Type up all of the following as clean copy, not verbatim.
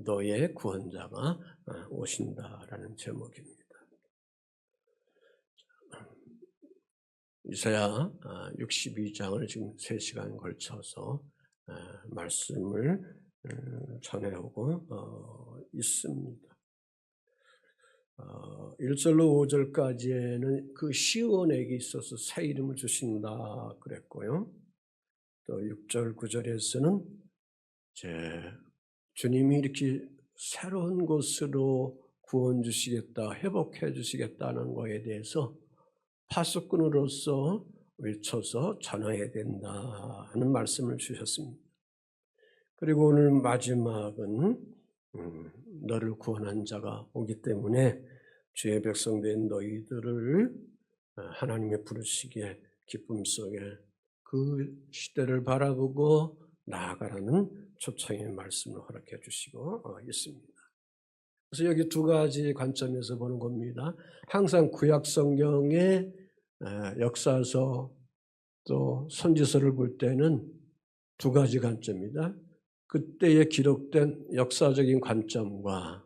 너의 구원자가 오신다라는 제목입니다. 이사야 62장을 지금 3시간 걸쳐서 말씀을 전해오고 있습니다. 1절로 5절까지에는 그 시온에게 있어서 새 이름을 주신다 그랬고요. 또 6절, 9절에서는 주님이 이렇게 새로운 곳으로 구원 주시겠다, 회복해 주시겠다는 것에 대해서 파수꾼으로서 외쳐서 전해야 된다 하는 말씀을 주셨습니다. 그리고 오늘 마지막은 너를 구원한 자가 오기 때문에 주의 백성된 너희들을 하나님의 부르시기에 기쁨 속에 그 시대를 바라보고 나아가라는 초청의 말씀을 허락해 주시고 있습니다. 그래서 여기 두 가지 관점에서 보는 겁니다. 항상 구약 성경의 역사서 또 선지서를 볼 때는 두 가지 관점입니다. 그때에 기록된 역사적인 관점과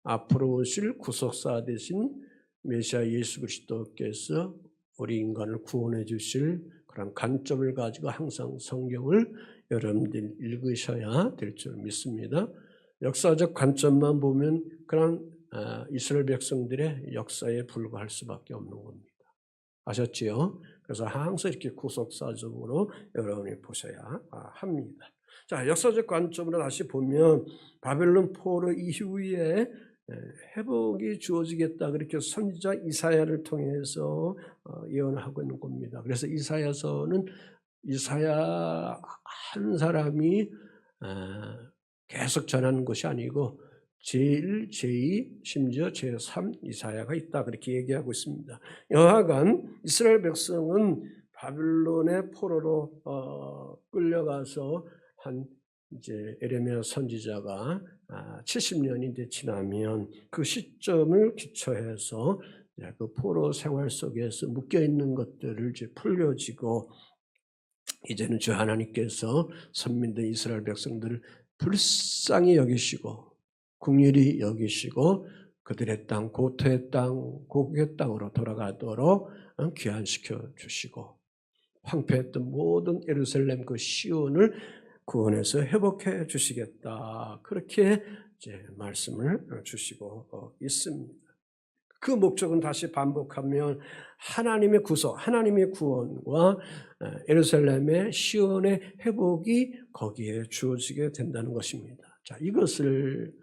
앞으로 오실 구속사 되신 메시아 예수 그리스도께서 우리 인간을 구원해 주실 그런 관점을 가지고 항상 성경을 여러분들 읽으셔야 될 줄 믿습니다. 역사적 관점만 보면 그냥 이스라엘 백성들의 역사에 불과할 수밖에 없는 겁니다. 아셨지요? 그래서 항상 이렇게 구속사적으로 여러분이 보셔야 합니다. 자, 역사적 관점으로 다시 보면 바벨론 포로 이후에 회복이 주어지겠다 그렇게 선지자 이사야를 통해서 예언하고 있는 겁니다. 그래서 이사야서는 이사야 한 사람이 계속 전하는 것이 아니고 제1, 제2, 심지어 제3 이사야가 있다 그렇게 얘기하고 있습니다. 여하간 이스라엘 백성은 바빌론의 포로로 끌려가서 한 이제 에레미야 선지자가 70년이 지나면 그 시점을 기초해서 그 포로 생활 속에서 묶여 있는 것들을 이제 풀려지고 이제는 주 하나님께서 선민된 이스라엘 백성들을 불쌍히 여기시고 긍휼히 여기시고 그들의 땅, 고토의 땅, 고국의 땅으로 돌아가도록 귀환시켜 주시고 황폐했던 모든 예루살렘 그 시온을 구원해서 회복해 주시겠다. 그렇게 이제 말씀을 주시고 있습니다. 그 목적은 다시 반복하면 하나님의 구속, 하나님의 구원과 예루살렘의 시온의 회복이 거기에 주어지게 된다는 것입니다. 자, 이것을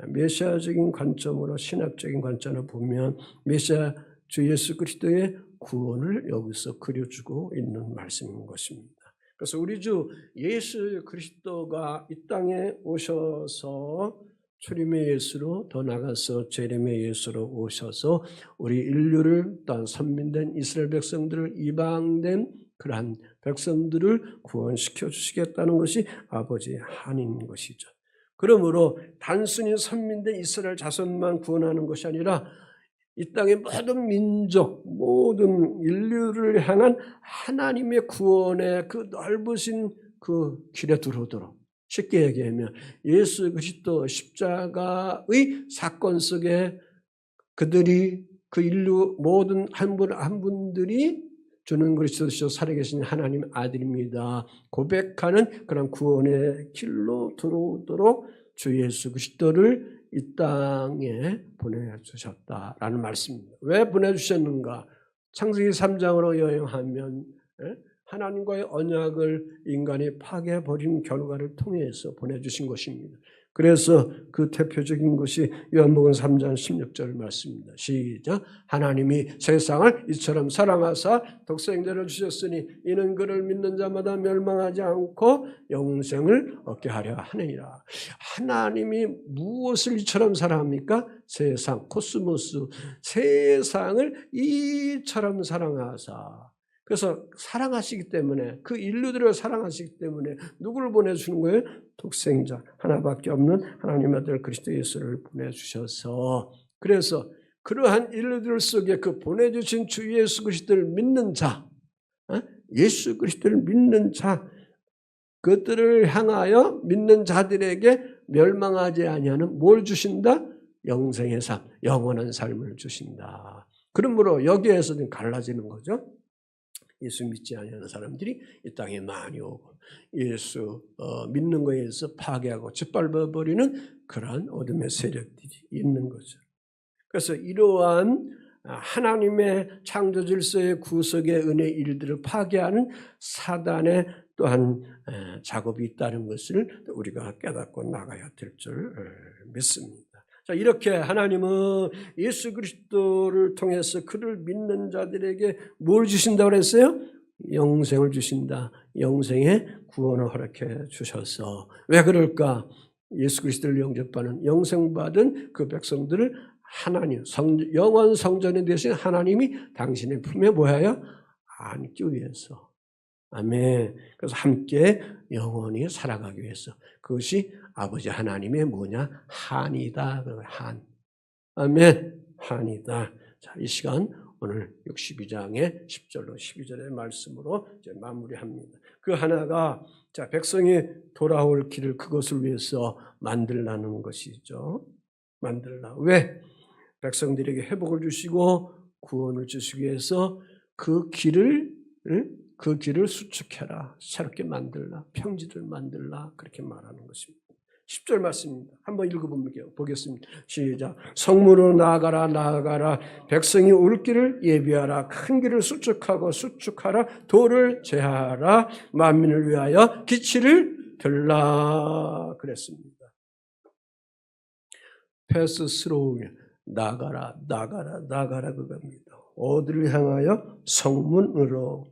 메시아적인 관점으로 신학적인 관점으로 보면 메시아 주 예수 그리스도의 구원을 여기서 그려주고 있는 말씀인 것입니다. 그래서 우리 주 예수 그리스도가 이 땅에 오셔서 초림의 예수로 더 나가서 재림의 예수로 오셔서 우리 인류를 또한 선민된 이스라엘 백성들을 이방된 그러한 백성들을 구원시켜 주시겠다는 것이 아버지의 한인 것이죠. 그러므로 단순히 선민된 이스라엘 자손만 구원하는 것이 아니라 이 땅의 모든 민족, 모든 인류를 향한 하나님의 구원의 그 넓으신 그 길에 들어오도록 쉽게 얘기하면 예수 그리스도 십자가의 사건 속에 그들이 그 인류 모든 한 분 한 분들이 주는 그리스도시요 살아계신 하나님 아들입니다. 고백하는 그런 구원의 길로 들어오도록 주 예수 그리스도를 이 땅에 보내주셨다라는 말씀입니다. 왜 보내주셨는가? 창세기 3장으로 여행하면 하나님과의 언약을 인간이 파괴해버린 결과를 통해서 보내주신 것입니다. 그래서 그 대표적인 것이 요한복음 3장 16절 말씀입니다. 시작. 하나님이 세상을 이처럼 사랑하사 독생자를 주셨으니 이는 그를 믿는 자마다 멸망하지 않고 영생을 얻게 하려 하느니라. 하나님이 무엇을 이처럼 사랑합니까? 세상, 코스모스, 세상을 이처럼 사랑하사. 그래서 사랑하시기 때문에 그 인류들을 사랑하시기 때문에 누구를 보내주는 거예요? 독생자 하나밖에 없는 하나님 아들 그리스도 예수를 보내주셔서 그래서 그러한 인류들 속에 그 보내주신 주 예수 그리스도를 믿는 자 예수 그리스도를 믿는 자 그들을 향하여 믿는 자들에게 멸망하지 아니하는 뭘 주신다? 영생의 삶, 영원한 삶을 주신다. 그러므로 여기에서는 갈라지는 거죠. 예수 믿지 않는 사람들이 이 땅에 많이 오고 예수 믿는 거에 의해서 파괴하고 짓밟아버리는 그러한 어둠의 세력들이 있는 거죠. 그래서 이러한 하나님의 창조 질서의 구속의 은혜 일들을 파괴하는 사단의 또한 작업이 있다는 것을 우리가 깨닫고 나가야 될 줄 믿습니다. 자, 이렇게 하나님은 예수 그리스도를 통해서 그를 믿는 자들에게 뭘 주신다고 그랬어요? 영생을 주신다. 영생의 구원을 허락해 주셔서. 왜 그럴까? 예수 그리스도를 영접하는 영생받은 그 백성들을 하나님, 영원 성전이 되신 하나님이 당신의 품에 뭐예요? 안기 위해서. 아멘. 그래서 함께 영원히 살아가기 위해서. 그것이 아버지 하나님의 뭐냐? 한이다. 한. 아멘. 한이다. 자, 이 시간 오늘 62장의 10절로 12절의 말씀으로 이제 마무리합니다. 그 하나가 자, 백성이 돌아올 길을 그것을 위해서 만들라는 것이죠. 만들라. 왜? 백성들에게 회복을 주시고 구원을 주시기 위해서 그 길을 수축해라. 새롭게 만들라. 평지를 만들라. 그렇게 말하는 것입니다. 10절 말씀입니다. 한번 읽어보겠습니다. 시작. 성문으로 나아가라 나아가라. 백성이 올 길을 예비하라. 큰 길을 수축하라. 돌을 제하라. 만민을 위하여 기치를 들라. 그랬습니다. 패스스로우면 나가라 그겁니다. 어디를 향하여? 성문으로.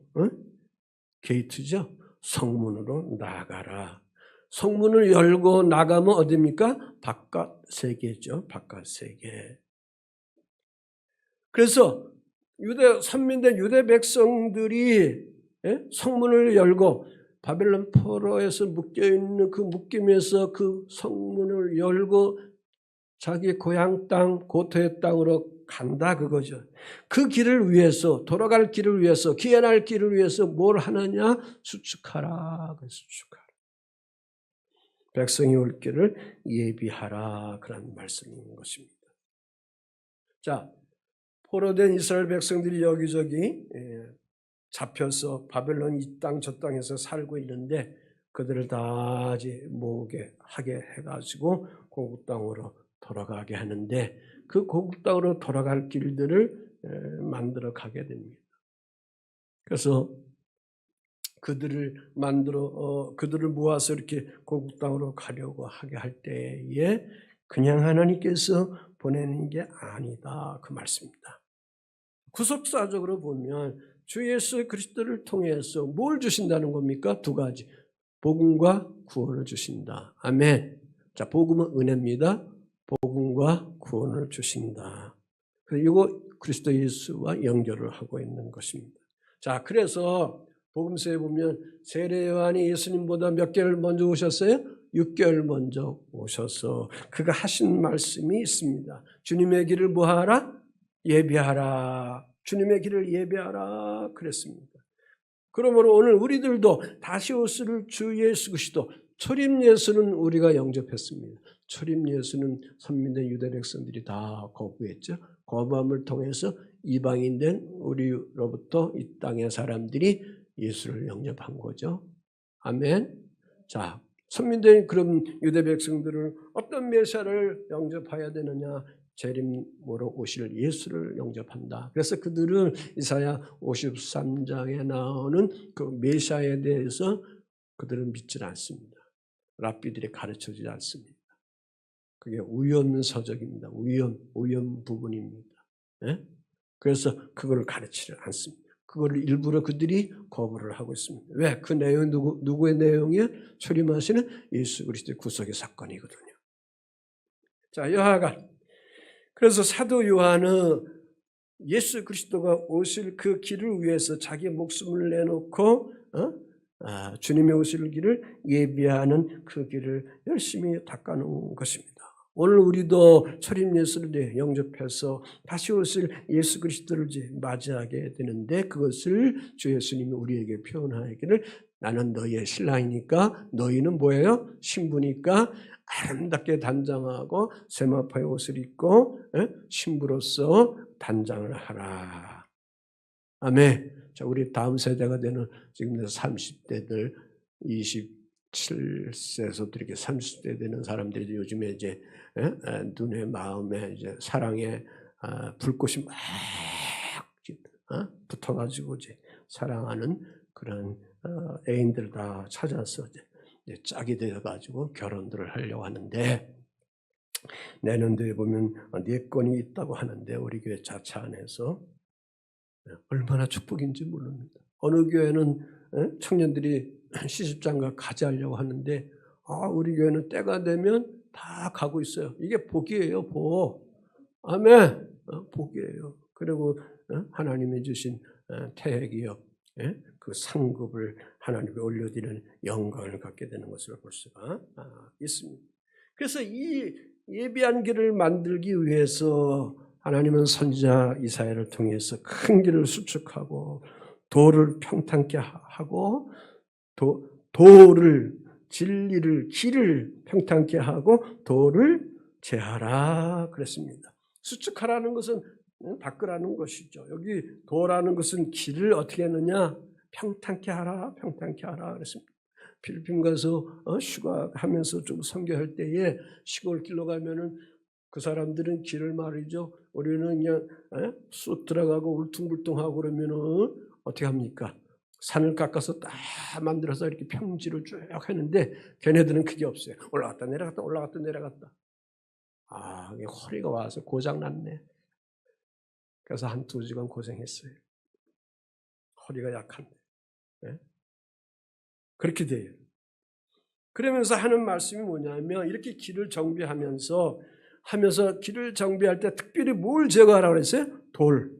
게이트죠. 성문으로 나가라. 성문을 열고 나가면 어디입니까? 바깥 세계죠. 바깥 세계. 그래서 선민된 유대 백성들이 성문을 열고 바벨론 포로에서 묶여있는 그 묶임에서 그 성문을 열고 자기 고향 땅, 고토의 땅으로 간다 그거죠. 그 길을 위해서, 돌아갈 길을 위해서, 귀환할 길을 위해서 뭘 하느냐? 수축하라. 수축하라. 백성이 올 길을 예비하라. 그런 말씀인 것입니다. 자, 포로된 이스라엘 백성들이 여기저기 잡혀서 바벨론 이 땅 저 땅에서 살고 있는데 그들을 다 모으게 하게 해가지고 고국 땅으로 돌아가게 하는데 그 고국 땅으로 돌아갈 길들을 만들어 가게 됩니다. 그래서 그들을 모아서 이렇게 고국 땅으로 가려고 하게 할 때에 그냥 하나님께서 보내는 게 아니다. 그 말씀입니다. 구속사적으로 보면 주 예수 그리스도를 통해서 뭘 주신다는 겁니까? 두 가지. 복음과 구원을 주신다. 아멘. 자, 복음은 은혜입니다. 복음과 구원을 주신다. 그리고 그리스도 예수와 연결을 하고 있는 것입니다. 자, 그래서 복음서에 보면 세례 요한이 예수님보다 몇 개월 먼저 오셨어요? 6개월 먼저 오셔서 그가 하신 말씀이 있습니다. 주님의 길을 뭐하라? 예비하라. 주님의 길을 예비하라 그랬습니다. 그러므로 오늘 우리들도 다시 오실 주 예수 그리스도 초림 예수는 우리가 영접했습니다. 초림 예수는 선민된 유대 백성들이 다 거부했죠. 거부함을 통해서 이방인된 우리로부터 이 땅의 사람들이 예수를 영접한 거죠. 아멘. 자, 선민된 그런 유대 백성들을 어떤 메시아를 영접해야 되느냐? 재림으로 오실 예수를 영접한다. 그래서 그들은 이사야 53장에 나오는 그 메시아에 대해서 그들은 믿지 않습니다. 랍비들이 가르쳐주지 않습니다. 그게 우연서적입니다. 우연 부분입니다. 네? 그래서 그걸 가르치지 않습니다. 그걸 일부러 그들이 거부를 하고 있습니다. 왜? 그 내용이 누구의 내용이에요? 초림하시는 예수 그리스도의 구속의 사건이거든요. 자, 여하간 그래서 사도 요한은 예수 그리스도가 오실 그 길을 위해서 자기 목숨을 내놓고 주님의 오실 길을 예비하는 그 길을 열심히 닦아놓은 것입니다. 오늘 우리도 초림 예수를 영접해서 다시 오실 예수 그리스도를 맞이하게 되는데 그것을 주 예수님이 우리에게 표현하기를 나는 너희의 신랑이니까 너희는 뭐예요? 신부니까 아름답게 단장하고 세마포의 옷을 입고 신부로서 단장을 하라. 아멘. 자, 우리 다음 세대가 되는 지금 30대들 27세에서 이렇게 30대 되는 사람들이 요즘에 이제 눈에 마음에 이제 사랑의 불꽃이 막 붙어가지고 이제 사랑하는 그런 애인들 다 찾아서 이제 짝이 되어가지고 결혼들을 하려고 하는데 내년도에 보면 4건이 있다고 하는데 우리 교회 자체 안에서 얼마나 축복인지 모릅니다. 어느 교회는 청년들이 시집장가 가자하려고 하는데 우리 교회는 때가 되면 다 가고 있어요. 이게 복이에요. 복. 아멘. 복이에요. 그리고 하나님이 주신 태기업 그 상급을 하나님께 올려드리는 영광을 갖게 되는 것을 볼 수가 있습니다. 그래서 이 예비한 길을 만들기 위해서 하나님은 선지자 이사야를 통해서 큰 길을 수축하고 도를 평탄케 하고 도를 진리를 길을 평탄케 하고 도를 제하라 그랬습니다. 수축하라는 것은 닦으라는 것이죠. 여기 도라는 것은 길을 어떻게 했느냐? 평탄케 하라, 평탄케 하라 그랬습니다. 필리핀 가서 휴가하면서 좀 선교할 때에 시골 길로 가면은 그 사람들은 길을 말이죠. 우리는 그냥 쑥 들어가고 울퉁불퉁하고 그러면은 어떻게 합니까? 산을 깎아서 딱 만들어서 이렇게 평지로 쭉 하는데 걔네들은 그게 없어요. 올라갔다 내려갔다 올라갔다 내려갔다. 허리가 와서 고장났네. 그래서 한 2시간 고생했어요. 허리가 약한데. 그렇게 돼요. 그러면서 하는 말씀이 뭐냐면 이렇게 길을 정비하면서 길을 정비할 때 특별히 뭘 제거하라고 그랬어요? 돌.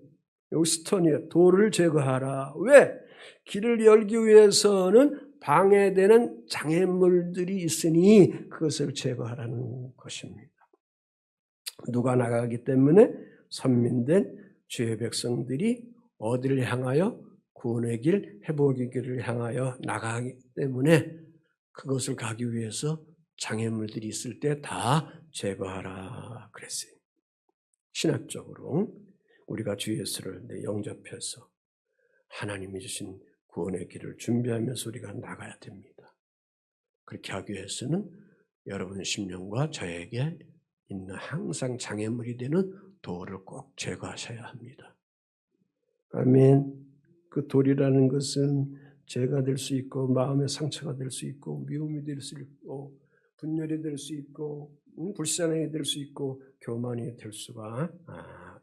여기 스톤이에요. 돌을 제거하라. 왜? 길을 열기 위해서는 방해되는 장애물들이 있으니 그것을 제거하라는 것입니다. 누가 나가기 때문에 선민된 주의 백성들이 어디를 향하여? 구원의 길, 회복의 길을 향하여 나가기 때문에 그것을 가기 위해서 장애물들이 있을 때 다 제거하라 그랬어요. 신학적으로 우리가 주 예수를 영접해서 하나님이 주신 구원의 길을 준비하면서 우리가 나가야 됩니다. 그렇게 하기 위해서는 여러분 심령과 저에게 있는 항상 장애물이 되는 돌을 꼭 제거하셔야 합니다. 아멘. 그 돌이라는 것은 죄가 될 수 있고 마음의 상처가 될 수 있고 미움이 될 수 있고 분열이 될 수 있고 불쌍함이 될 수 있고 교만이 될 수가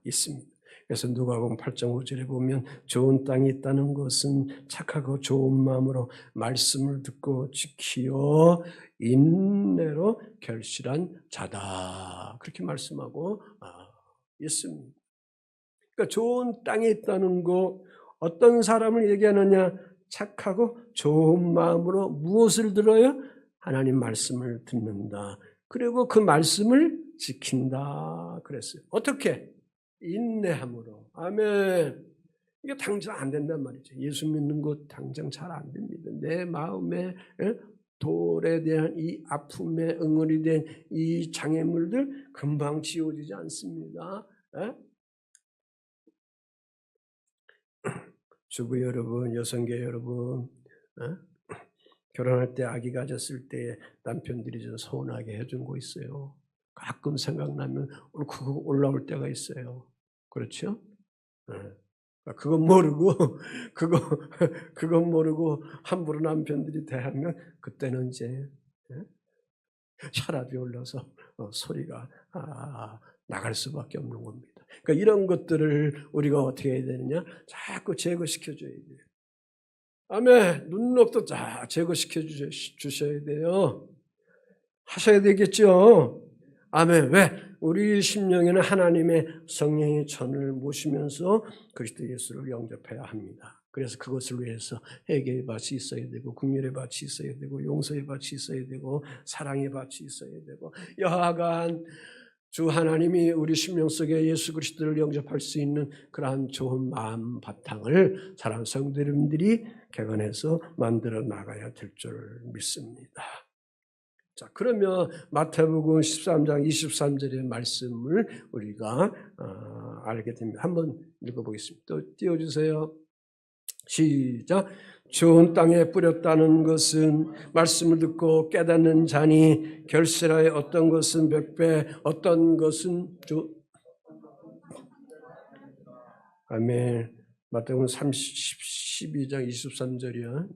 있습니다. 그래서 누가복음 8장 5절에 보면 좋은 땅이 있다는 것은 착하고 좋은 마음으로 말씀을 듣고 지키어 인내로 결실한 자다. 그렇게 말씀하고 있습니다. 그러니까 좋은 땅에 있다는 거 어떤 사람을 얘기하느냐? 착하고 좋은 마음으로 무엇을 들어요? 하나님 말씀을 듣는다. 그리고 그 말씀을 지킨다 그랬어요. 어떻게? 인내함으로. 아멘. 이게 당장 안 된단 말이죠. 예수 믿는 것 당장 잘 안 됩니다. 내 마음에 돌에 대한 이 아픔에 응어리 된 이 장애물들 금방 지워지지 않습니다. 주부 여러분, 여성계 여러분, 결혼할 때 아기 가졌을 때 남편들이 좀 서운하게 해준 거 있어요. 가끔 생각나면 그거 올라올 때가 있어요. 그렇죠? 그건 모르고 그건 모르고 함부로 남편들이 대하면 그때는 이제 혈압이 올라서 소리가 나갈 수밖에 없는 겁니다. 그러니까 이런 것들을 우리가 어떻게 해야 되느냐? 자꾸 제거시켜줘야 돼요. 아멘. 눈높도 다 제거시켜 주셔야 돼요. 하셔야 되겠죠. 아멘. 왜? 우리 심령에는 하나님의 성령의 전을 모시면서 그리스도 예수를 영접해야 합니다. 그래서 그것을 위해서 회개의 밭이 있어야 되고 긍휼의 밭이 있어야 되고 용서의 밭이 있어야 되고 사랑의 밭이 있어야 되고 여하간 주 하나님이 우리 심령 속에 예수 그리스도를 영접할 수 있는 그러한 좋은 마음 바탕을 사랑하는 성도님들이 개건해서 만들어 나가야 될 줄 믿습니다. 자, 그러면 마태복음 13장 23절의 말씀을 우리가 알게 됩니다. 한번 읽어보겠습니다. 또 띄워주세요. 시작. 좋은 땅에 뿌렸다는 것은 말씀을 듣고 깨닫는 자니 결실하여 어떤 것은 100배, 어떤 것은 아멘. 마태복음 12장 23절이야.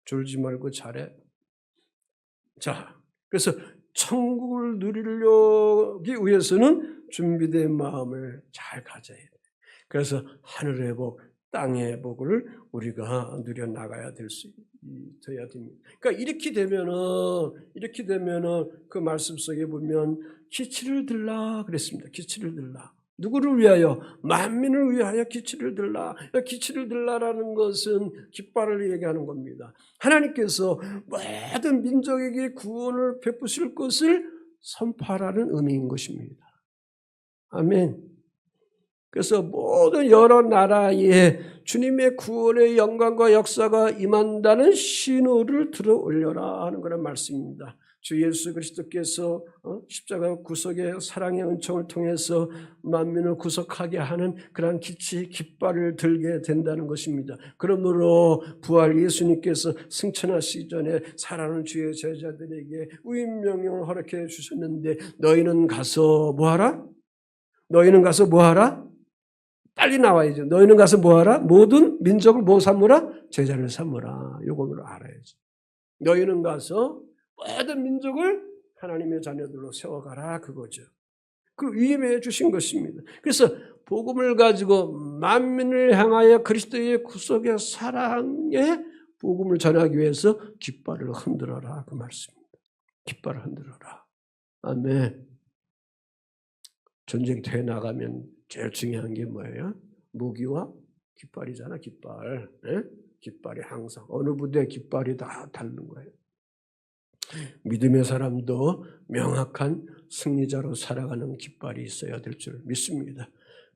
졸지 말고 잘해. 자, 그래서 천국을 누리려기 위해서는 준비된 마음을 잘 가져야 돼. 그래서 하늘의 복, 땅의 복을 우리가 누려 나가야 돼야 됩니다. 그러니까 이렇게 되면은 그 말씀 속에 보면 기치를 들라 그랬습니다. 기치를 들라. 누구를 위하여? 만민을 위하여 기치를 들라. 기치를 들라라는 것은 깃발을 얘기하는 겁니다. 하나님께서 모든 민족에게 구원을 베푸실 것을 선포하라는 의미인 것입니다. 아멘. 그래서 모든 여러 나라에 주님의 구원의 영광과 역사가 임한다는 신호를 들어 올려라 하는 그런 말씀입니다. 주 예수 그리스도께서 십자가 구속의 사랑의 은총을 통해서 만민을 구속하게 하는 그러한 깃발을 들게 된다는 것입니다. 그러므로 부활 예수님께서 승천하시기 전에 사랑하는 주의 제자들에게 위임명령을 허락해 주셨는데 너희는 가서 뭐하라? 너희는 가서 뭐하라? 빨리 나와야죠. 너희는 가서 뭐하라? 모든 민족을 뭐 삼으라? 제자를 삼으라. 요거를 알아야지. 너희는 가서 모든 민족을 하나님의 자녀들로 세워가라 그거죠. 그 위임해 주신 것입니다. 그래서 복음을 가지고 만민을 향하여 그리스도의 구속의 사랑의 복음을 전하기 위해서 깃발을 흔들어라 그 말씀입니다. 깃발을 흔들어라. 아멘. 전쟁터에 나가면 제일 중요한 게 뭐예요? 무기와 깃발이잖아. 깃발. 네? 깃발이 항상 어느 부대 깃발이 다 다른 거예요. 믿음의 사람도 명확한 승리자로 살아가는 깃발이 있어야 될 줄 믿습니다.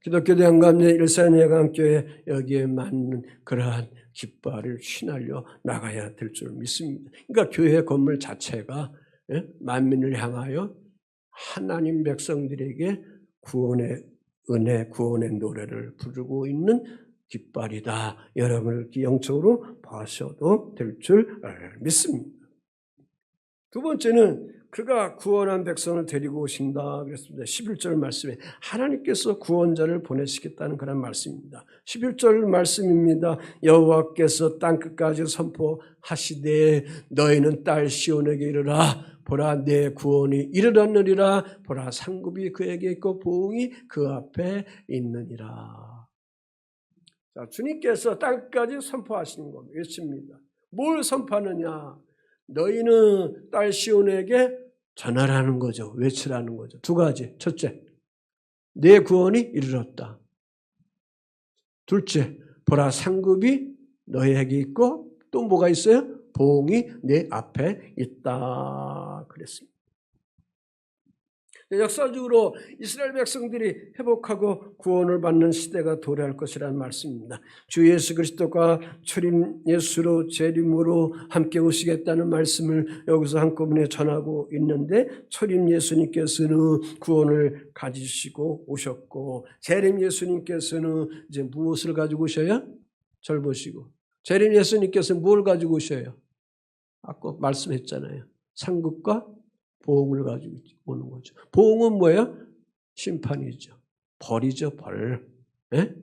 기독교 대한감리 일산예강교회 여기에 맞는 그러한 깃발을 휘날려 나가야 될 줄 믿습니다. 그러니까 교회 건물 자체가 만민을 향하여 하나님 백성들에게 구원의 은혜, 구원의 노래를 부르고 있는 깃발이다. 여러분을 영적으로 봐셔도 될 줄 믿습니다. 두 번째는 그가 구원한 백성을 데리고 오신다 그랬습니다. 11절 말씀에 하나님께서 구원자를 보내시겠다는 그런 말씀입니다. 11절 말씀입니다. 여호와께서 땅끝까지 선포하시되 너희는 딸 시온에게 이르라. 보라 내 구원이 이르렀느니라. 보라 상급이 그에게 있고 보응이 그 앞에 있느니라. 자, 주님께서 땅까지 선포하시는 겁니다. 외칩니다. 뭘 선포하느냐? 너희는 딸 시온에게 전하라는 거죠. 외치라는 거죠. 두 가지. 첫째, 내 구원이 이르렀다. 둘째, 보라 상급이 너희에게 있고 또 뭐가 있어요? 보응이 내 앞에 있다 그랬습니다. 역사적으로 이스라엘 백성들이 회복하고 구원을 받는 시대가 도래할 것이라는 말씀입니다. 주 예수 그리스도가 초림 예수로 재림으로 함께 오시겠다는 말씀을 여기서 한꺼번에 전하고 있는데 초림 예수님께서는 구원을 가지시고 오셨고 재림 예수님께서는 이제 무엇을 가지고 오셔요? 절 보시고 재림 예수님께서는 뭘 가지고 오셔요? 아까 말씀했잖아요. 상급과 보응을 가지고 오는 거죠. 보응은 뭐예요? 심판이죠. 벌이죠, 벌. 예?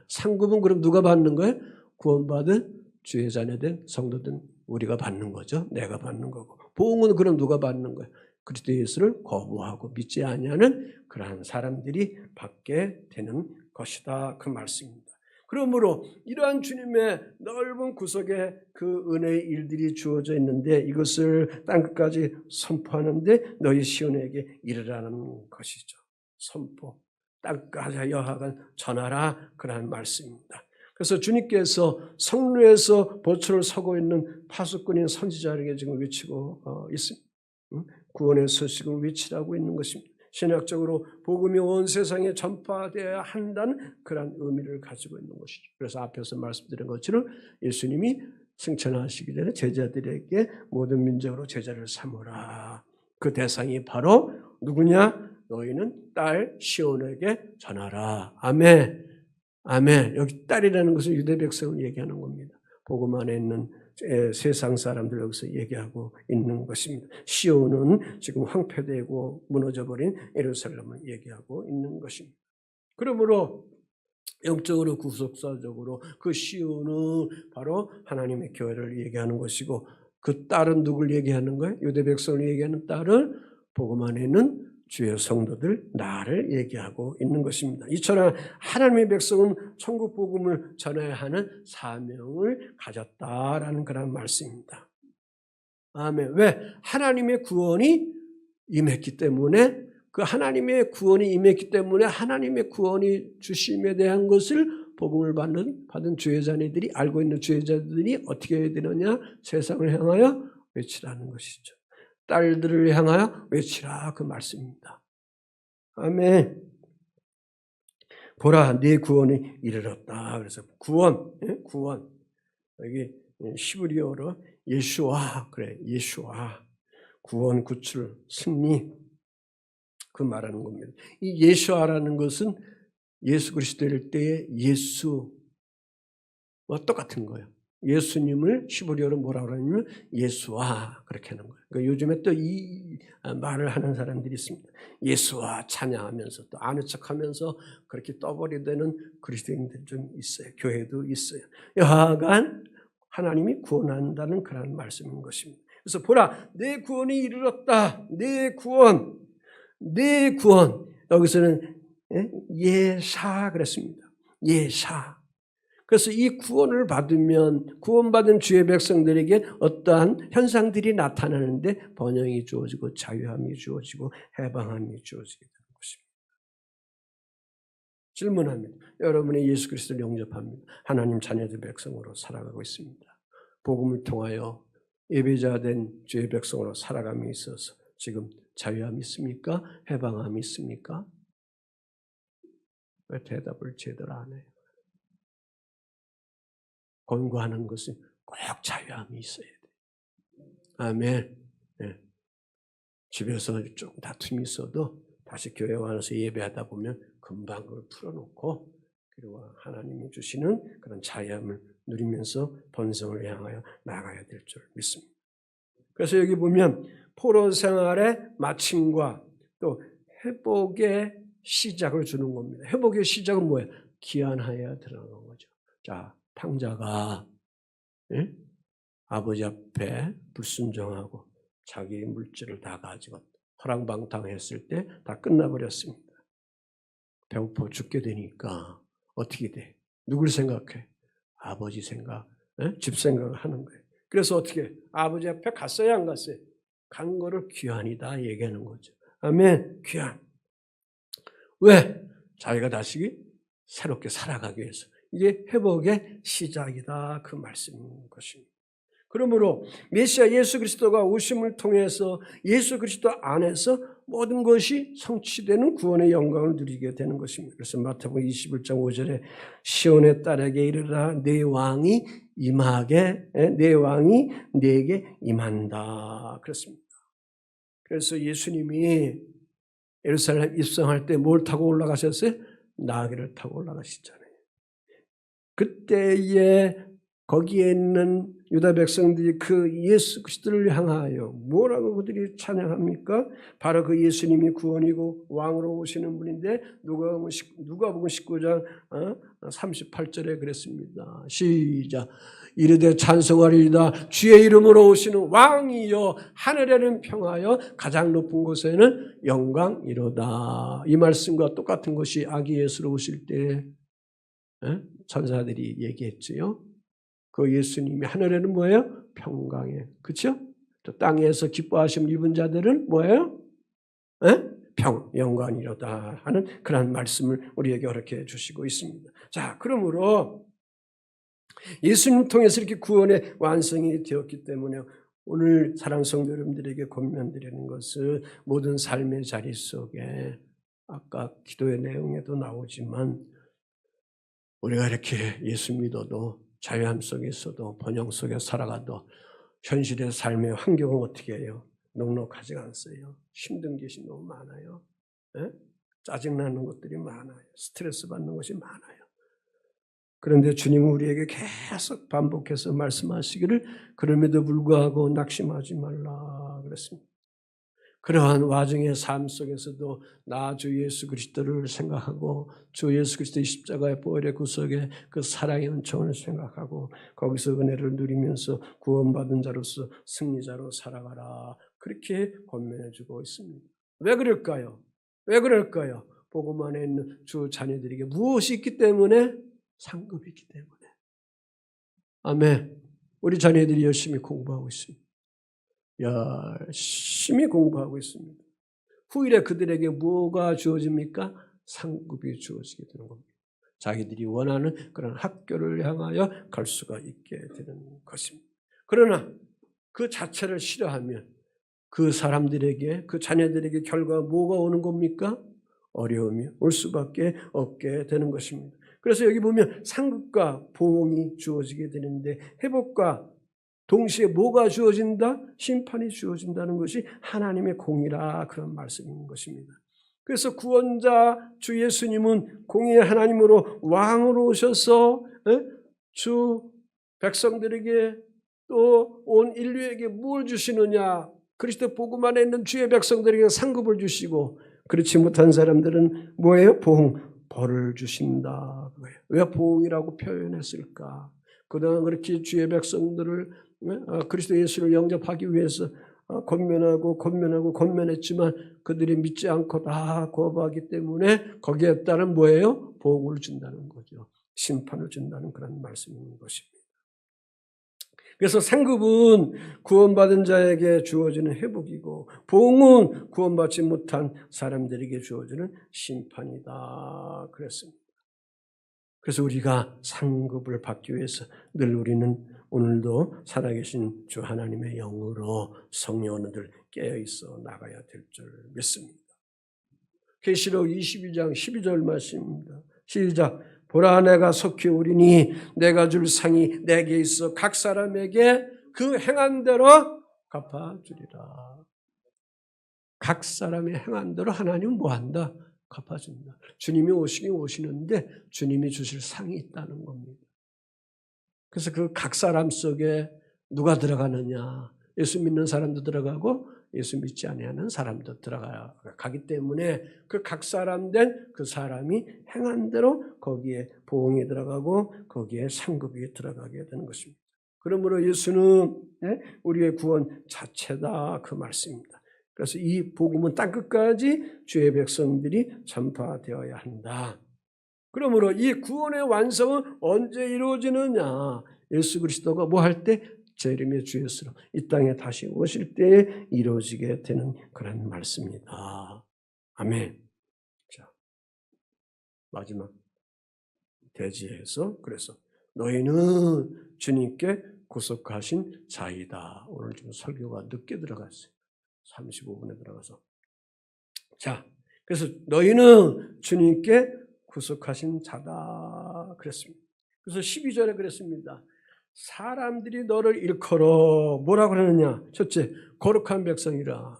상급은 그럼 누가 받는 거예요? 구원받은 주의 자녀된 성도된 우리가 받는 거죠. 내가 받는 거고. 보응은 그럼 누가 받는 거예요? 그리스도 예수를 거부하고 믿지 아니하는 그러한 사람들이 받게 되는 것이다. 그 말씀입니다. 그러므로 이러한 주님의 넓은 구속에 그 은혜의 일들이 주어져 있는데 이것을 땅끝까지 선포하는데 너희 시온에게 이르라는 것이죠. 선포. 땅끝까지 여하간 전하라 그러한 말씀입니다. 그래서 주님께서 성루에서 보초를 서고 있는 파수꾼인 선지자에게 지금 외치고 있습니다. 구원의 소식을 외치라고 있는 것입니다. 신학적으로 복음이 온 세상에 전파되어야 한다는 그런 의미를 가지고 있는 것이죠. 그래서 앞에서 말씀드린 것처럼 예수님이 승천하시기 전에 제자들에게 모든 민족으로 제자를 삼으라. 그 대상이 바로 누구냐? 너희는 딸 시온에게 전하라. 아멘. 아멘. 여기 딸이라는 것은 유대 백성을 얘기하는 겁니다. 복음 안에 있는 세상 사람들 여기서 얘기하고 있는 것입니다. 시온은 지금 황폐되고 무너져버린 예루살렘을 얘기하고 있는 것입니다. 그러므로 영적으로 구속사적으로 그 시온은 바로 하나님의 교회를 얘기하는 것이고 그 딸은 누굴 얘기하는 거예요? 유대 백성을 얘기하는 딸은 복음 안에 있는 주의 성도들 나를 얘기하고 있는 것입니다. 이처럼 하나님의 백성은 천국 복음을 전해야 하는 사명을 가졌다라는 그런 말씀입니다. 아멘. 왜? 하나님의 구원이 임했기 때문에 그 하나님의 구원이 임했기 때문에 하나님의 구원이 주심에 대한 것을 복음을 받은 주의자들이 알고 있는 주의자들이 어떻게 해야 되느냐? 세상을 향하여 외치라는 것이죠. 딸들을 향하여 외치라 그 말씀입니다. 아멘. 보라 네 구원이 이르렀다. 그래서 구원. 여기 히브리어로 예수와 그래. 예수와 구원, 구출, 승리 그 말하는 겁니다. 이 예수와라는 것은 예수 그리스도일 때의 예수와 똑같은 거예요. 예수님을 히브리어로 뭐라고 그러냐면 예수와 그렇게 하는 거예요. 그러니까 요즘에 또 이 말을 하는 사람들이 있습니다. 예수와 찬양하면서 또 아는 척하면서 그렇게 떠버리되는 그리스도인들 좀 있어요. 교회도 있어요. 여하간 하나님이 구원한다는 그런 말씀인 것입니다. 그래서 보라 내 구원이 이르렀다. 내 구원. 여기서는 예사 그랬습니다. 예사. 그래서 이 구원을 받으면 구원받은 주의 백성들에게 어떠한 현상들이 나타나는데 번영이 주어지고 자유함이 주어지고 해방함이 주어지게 되는 것입니다. 질문합니다. 여러분이 예수 그리스도를 영접합니다. 하나님 자녀들 백성으로 살아가고 있습니다. 복음을 통하여 예배자된 주의 백성으로 살아감이 있어서 지금 자유함이 있습니까? 해방함이 있습니까? 왜 대답을 제대로 안 해요? 권고하는 것은 꼭 자유함이 있어야 돼요. 아멘. 네. 집에서 좀 다툼이 있어도 다시 교회 와서 예배하다 보면 금방 그걸 풀어놓고 그리고 하나님이 주시는 그런 자유함을 누리면서 번성을 향하여 나가야 될 줄 믿습니다. 그래서 여기 보면 포로 생활의 마침과 또 회복의 시작을 주는 겁니다. 회복의 시작은 뭐예요? 기한하여야 들어가는 거죠. 자, 탕자가 아버지 앞에 불순종하고 자기 물질을 다 가지고 허랑방탕했을 때 다 끝나버렸습니다. 배고파 죽게 되니까 어떻게 돼? 누굴 생각해? 아버지 생각, 집 생각을 하는 거예요. 그래서 어떻게 아버지 앞에 갔어요? 안 갔어요? 간 거를 귀환이다 얘기하는 거죠. 아멘. 귀환. 왜? 자기가 다시 새롭게 살아가기 위해서. 이게 회복의 시작이다. 그 말씀인 것입니다. 그러므로 메시아 예수 그리스도가 오심을 통해서 예수 그리스도 안에서 모든 것이 성취되는 구원의 영광을 누리게 되는 것입니다. 그래서 마태복음 21장 5절에 시온의 딸에게 이르라 내 왕이 내게 임한다. 그렇습니다. 그래서 예수님이 예루살렘 입성할 때 뭘 타고 올라가셨어요? 나귀를 타고 올라가시잖아요. 그때에 거기에 있는 유다 백성들이 그 예수 그리스도를 향하여 뭐라고 그들이 찬양합니까? 바로 그 예수님이 구원이고 왕으로 오시는 분인데 누가복음 19장 38절에 그랬습니다. 시작. 이르되 찬송하리이다. 주의 이름으로 오시는 왕이여 하늘에는 평하여 가장 높은 곳에는 영광이로다. 이 말씀과 똑같은 것이 아기 예수로 오실 때 천사들이 얘기했지요. 그 예수님이 하늘에는 뭐예요? 평강에. 그렇죠? 또 땅에서 기뻐하심을 입은 자들은 뭐예요? 영광이로다 하는 그런 말씀을 우리에게 허락해 주시고 있습니다. 자, 그러므로 예수님 통해서 이렇게 구원의 완성이 되었기 때문에 오늘 사랑하는 성도 여러분들에게 권면드리는 것은 모든 삶의 자리 속에 아까 기도의 내용에도 나오지만 우리가 이렇게 예수 믿어도 자유함 속에서도 번영 속에 살아가도 현실의 삶의 환경은 어떻게 해요? 넉넉하지가 않어요. 힘든 것이 너무 많아요. 예? 짜증나는 것들이 많아요. 스트레스 받는 것이 많아요. 그런데 주님은 우리에게 계속 반복해서 말씀하시기를 그럼에도 불구하고 낙심하지 말라 그랬습니다. 그러한 와중의 삶 속에서도 나 주 예수 그리스도를 생각하고 주 예수 그리스도의 십자가의 보혈의 구속에 그 사랑의 은총을 생각하고 거기서 은혜를 누리면서 구원받은 자로서 승리자로 살아가라. 그렇게 권면해주고 있습니다. 왜 그럴까요? 왜 그럴까요? 복음 안에 있는 주 자녀들에게 무엇이 있기 때문에? 상급이 있기 때문에. 아멘. 우리 자녀들이 열심히 공부하고 있습니다. 열심히 공부하고 있습니다. 후일에 그들에게 뭐가 주어집니까? 상급이 주어지게 되는 겁니다. 자기들이 원하는 그런 학교를 향하여 갈 수가 있게 되는 것입니다. 그러나 그 자체를 싫어하면 그 사람들에게, 그 자녀들에게 결과가 뭐가 오는 겁니까? 어려움이 올 수밖에 없게 되는 것입니다. 그래서 여기 보면 상급과 보응이 주어지게 되는데 회복과 동시에 뭐가 주어진다? 심판이 주어진다는 것이 하나님의 공의라 그런 말씀인 것입니다. 그래서 구원자 주 예수님은 공의의 하나님으로 왕으로 오셔서 주 백성들에게 또 온 인류에게 뭘 주시느냐? 그리스도 복음 안에 있는 주의 백성들에게 상급을 주시고 그렇지 못한 사람들은 뭐예요? 벌을 주신다. 왜 보응이라고 표현했을까? 그동안 그렇게 주의 백성들을 그리스도 예수를 영접하기 위해서 권면했지만 그들이 믿지 않고 다 거부하기 때문에 거기에 따른 뭐예요? 보응을 준다는 거죠. 심판을 준다는 그런 말씀인 것입니다. 그래서 상급은 구원받은 자에게 주어지는 회복이고 보응은 구원받지 못한 사람들에게 주어지는 심판이다 그랬습니다. 그래서 우리가 상급을 받기 위해서 늘 우리는 오늘도 살아계신 주 하나님의 영으로 성령들 깨어있어 나가야 될 줄 믿습니다. 계시록 22장 12절 말씀입니다. 시작. 보라 내가 속히 오리니 내가 줄 상이 내게 있어 각 사람에게 그 행한 대로 갚아주리라. 각 사람의 행한 대로 하나님은 뭐한다? 갚아준다. 주님이 오시긴 오시는데 주님이 주실 상이 있다는 겁니다. 그래서 그 각 사람 속에 누가 들어가느냐? 예수 믿는 사람도 들어가고 예수 믿지 아니하는 사람도 들어가기 때문에 그 각 사람 된 그 사람이 행한 대로 거기에 보응이 들어가고 거기에 상급이 들어가게 되는 것입니다. 그러므로 예수는 우리의 구원 자체다 그 말씀입니다. 그래서 이 복음은 땅끝까지 주의 백성들이 전파되어야 한다. 그러므로 이 구원의 완성은 언제 이루어지느냐? 예수 그리스도가 뭐 할 때? 재림의 주 예수로 이 땅에 다시 오실 때에 이루어지게 되는 그런 말씀입니다. 아멘. 자, 마지막 대지에서 그래서 너희는 주님께 구속하신 자이다. 오늘 좀 설교가 늦게 들어갔어요. 35분에 들어가서. 자, 그래서 너희는 주님께 구속하신 자다 그랬습니다. 그래서 12절에 그랬습니다. 사람들이 너를 일컬어 뭐라고 그러느냐? 첫째, 거룩한 백성이라.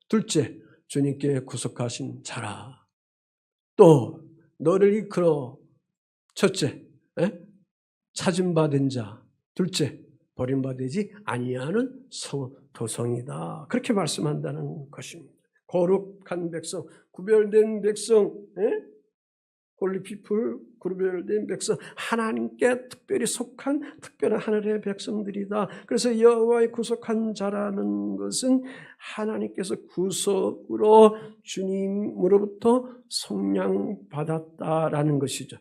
둘째, 주님께 구속하신 자라. 또 너를 일컬어 첫째, 찾음받은 자. 둘째, 버림받지 아니하는 도성이다. 그렇게 말씀한다는 것입니다. 거룩한 백성, 구별된 백성, 홀리 피플, 구별된 백성, 하나님께 특별히 속한 특별한 하늘의 백성들이다. 그래서 여호와의 구속한 자라는 것은 하나님께서 구속으로 주님으로부터 속량받았다라는 것이죠.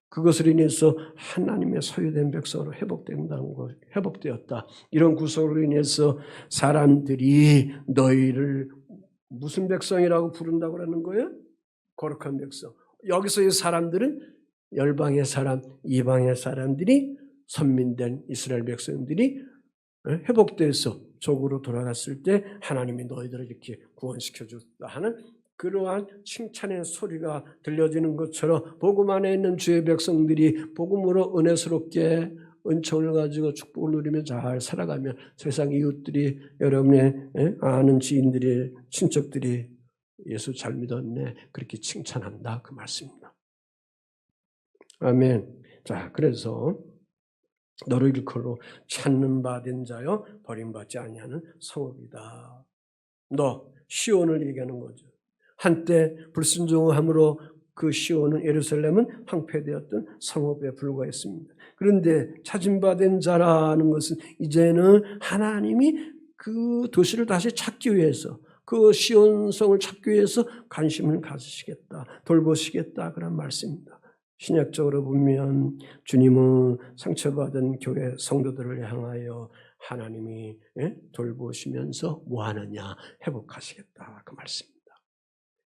그것으로 인해서 하나님의 소유된 백성으로 회복된다는 것, 회복되었다. 이런 구속으로 인해서 사람들이 너희를 무슨 백성이라고 부른다고 하는 거예요? 거룩한 백성. 여기서의 사람들은 열방의 사람, 이방의 사람들이 선민된 이스라엘 백성들이 회복돼서 족으로 돌아갔을 때 하나님이 너희들을 이렇게 구원시켜 줬다 하는 그러한 칭찬의 소리가 들려지는 것처럼 복음 안에 있는 주의 백성들이 복음으로 은혜스럽게 은총을 가지고 축복을 누리며 잘 살아가면 세상 이웃들이 여러분의 아는 지인들이 친척들이 예수 잘 믿었네 그렇게 칭찬한다 그 말씀입니다. 아멘. 자, 그래서 너를 일컬로 찾는 바 된 자여 버림받지 아니하는 성읍이다. 너 시온을 얘기하는 거죠. 한때 불순종함으로 그 시온은 예루살렘은 황폐되었던 성읍에 불과했습니다. 그런데 찾음받은 자라는 것은 이제는 하나님이 그 도시를 다시 찾기 위해서 그 시온성을 찾기 위해서 관심을 가지시겠다, 돌보시겠다 그런 말씀입니다. 신약적으로 보면 주님은 상처받은 교회 성도들을 향하여 하나님이 돌보시면서 뭐하느냐 회복하시겠다 그 말씀입니다.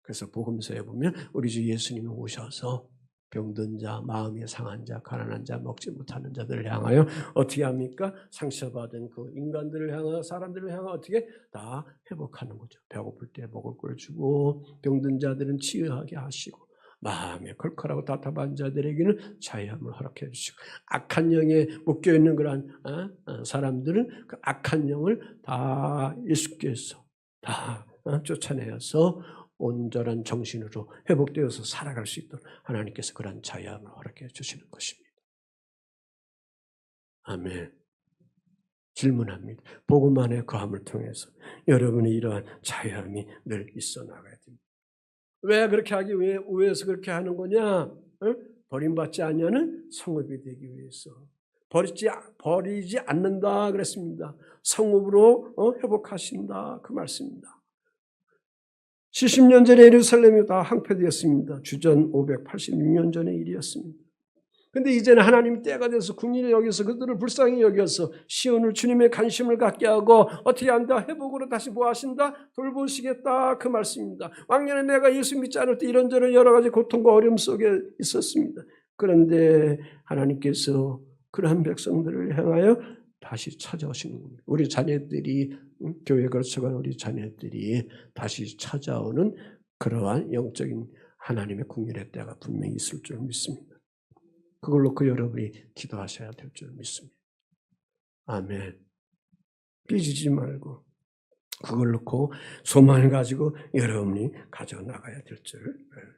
그래서 복음서에 보면 우리 주 예수님이 오셔서 병든 자, 마음이 상한 자, 가난한 자, 먹지 못하는 자들을 향하여 어떻게 합니까? 상처받은 그 인간들을 향하여 사람들을 향하여 어떻게 다 회복하는 거죠. 배고플 때 먹을 걸 주고 병든 자들은 치유하게 하시고 마음에 컬컬하고 답답한 자들에게는 자유함을 허락해 주시고 악한 영에 묶여있는 그러한 사람들은 그 악한 영을 다 예수께서 다 쫓아내어서 온전한 정신으로 회복되어서 살아갈 수 있도록 하나님께서 그런 자유함을 허락해 주시는 것입니다. 아멘. 질문합니다. 복음 안에 거함을 통해서 여러분의 이러한 자유함이 늘 있어 나가야 됩니다. 왜 그렇게 하기 위해서 그렇게 하는 거냐? 버림받지 않냐는 성읍이 되기 위해서. 버리지 않는다 그랬습니다. 성읍으로 회복하신다 그 말씀입니다. 70년 전에 예루살렘이 다 황폐되었습니다. 주전 586년 전의 일이었습니다. 그런데 이제는 하나님 때가 돼서 국민이 여기서 그들을 불쌍히 여겨서 시온을 주님의 관심을 갖게 하고 어떻게 한다? 회복으로 다시 뭐 하신다? 돌보시겠다 그 말씀입니다. 왕년에 내가 예수 믿지 않을 때 이런저런 여러 가지 고통과 어려움 속에 있었습니다. 그런데 하나님께서 그러한 백성들을 향하여 다시 찾아오시는 겁니다. 우리 자녀들이 교회 거쳐간 우리 자녀들이 다시 찾아오는 그러한 영적인 하나님의 국민의 때가 분명히 있을 줄 믿습니다. 그걸 놓고 여러분이 기도하셔야 될 줄 믿습니다. 아멘. 삐지지 말고 그걸 놓고 소망을 가지고 여러분이 가져나가야 될 줄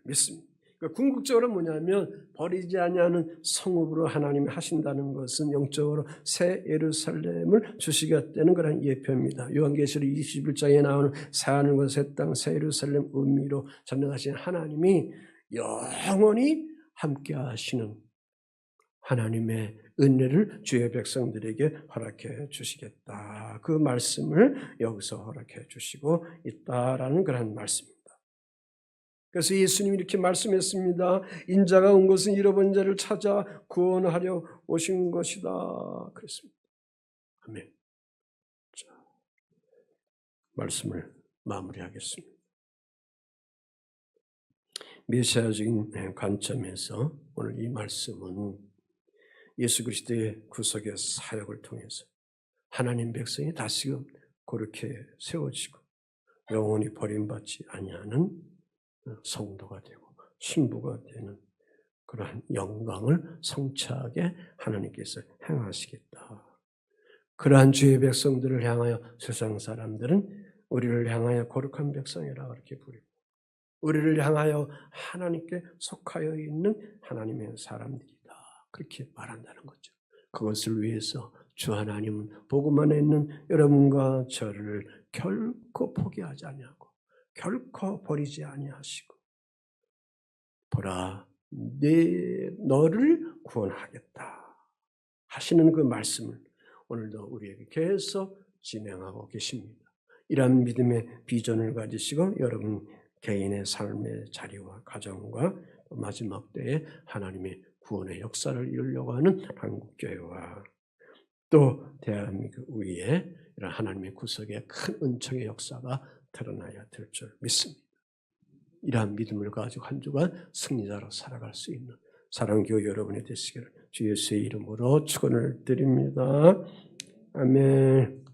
믿습니다. 그러니까 궁극적으로 뭐냐면 버리지 아니하는 성읍으로 하나님이 하신다는 것은 영적으로 새 예루살렘을 주시겠다는 그런 예표입니다. 요한계시록 21장에 나오는 새하늘과 새 땅, 새 예루살렘 의미로 전능하신 하나님이 영원히 함께 하시는 하나님의 은혜를 주의 백성들에게 허락해 주시겠다. 그 말씀을 여기서 허락해 주시고 있다라는 그런 말씀입니다. 그래서 예수님이 이렇게 말씀했습니다. 인자가 온 것은 잃어버린 자를 찾아 구원하려 오신 것이다. 그랬습니다. 아멘. 자, 말씀을 마무리하겠습니다. 메시아적인 관점에서 오늘 이 말씀은 예수 그리스도의 구속의 사역을 통해서 하나님 백성이 다시금 그렇게 세워지고 영원히 버림받지 아니하는 성도가 되고 신부가 되는 그러한 영광을 성취하게 하나님께서 행하시겠다. 그러한 주의 백성들을 향하여 세상 사람들은 우리를 향하여 거룩한 백성이라 그렇게 부르고 우리를 향하여 하나님께 속하여 있는 하나님의 사람들이다. 그렇게 말한다는 거죠. 그것을 위해서 주 하나님은 복음 안에 있는 여러분과 저를 결코 포기하지 아니하고 결코 버리지 아니하시고 보라 너를 구원하겠다 하시는 그 말씀을 오늘도 우리에게 계속 진행하고 계십니다. 이러한 믿음의 비전을 가지시고 여러분 개인의 삶의 자리와 가정과 마지막 때에 하나님의 구원의 역사를 이루려고 하는 한국교회와 또 대한민국 위에 이런 하나님의 구속의 큰 은총의 역사가 드러나야 될 줄 믿습니다. 이러한 믿음을 가지고 한 주간 승리자로 살아갈 수 있는 사랑교회 여러분이 되시기를 주 예수의 이름으로 축원을 드립니다. 아멘.